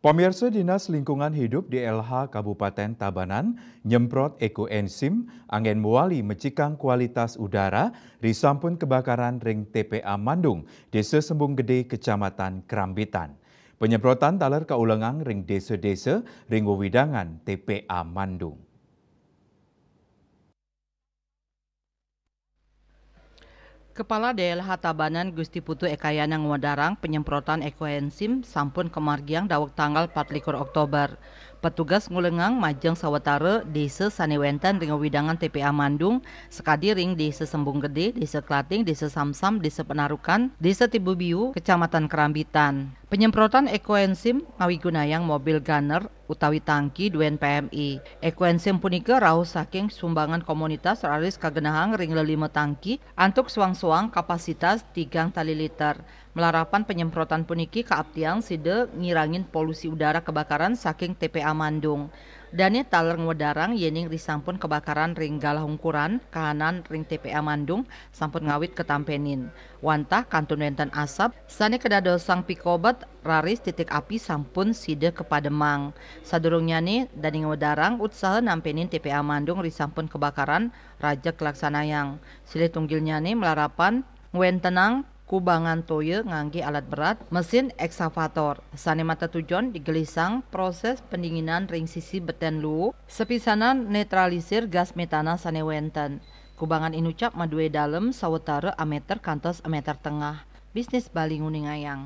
Pemirsa Dinas Lingkungan Hidup DLH Kabupaten Tabanan nyemprot ekoenzim angin muali mecikang kualitas udara risampun kebakaran ring TPA Mandung, Desa Sembung Gede, Kecamatan Kerambitan. Penyemprotan taler kaulengang ring desa-desa ring wewidangan TPA Mandung. Kepala DLH Tabanan Gusti Putu Ekayana ngwadarang penyemprotan ekoenzim sampun kemargiang dawek tanggal 24 Oktober. Petugas ngulengang majeng sawetara desa Sanewenten ring widangan TPA Mandung, sekadi ring desa Sembung Gede, desa Klating, desa Samsam, desa Penarukan, desa Tibubiu, Kecamatan Kerambitan. Penyemprotan ekoenzim ngawigunayang mobil gunner utawi tangki duen PMI. Ekoenzim punika rauh saking sumbangan komunitas raris kagenahang ring 5 tangki antuk suang-suang kapasitas 3 tali liter. Melarapan penyemprotan puniki kaaptiang side ngirangin polusi udara kebakaran saking TPA Mandung. Dani taler ngwedarang yening risampun kebakaran ring galahungkuran kahanan ring TPA Mandung sampun ngawit ketampenin. Wantah kantun wenten asap sani kedadosang pikobat raris titik api sampun side kepademang. Sadurungnya nih dani ngwedarang usaha nampenin TPA Mandung risampun kebakaran raja kelaksanayang. Sile tunggilnya nih melarapan ngwentenang kubangan toye ngangge alat berat mesin eksavator sane mata tujuan digelisang proses pendinginan ring sisi beten lu sepisanan netralisir gas metana sane wenten kubangan inucap madue dalem sawetara ameter kantos ameter tengah bisnis Bali Nguningayang.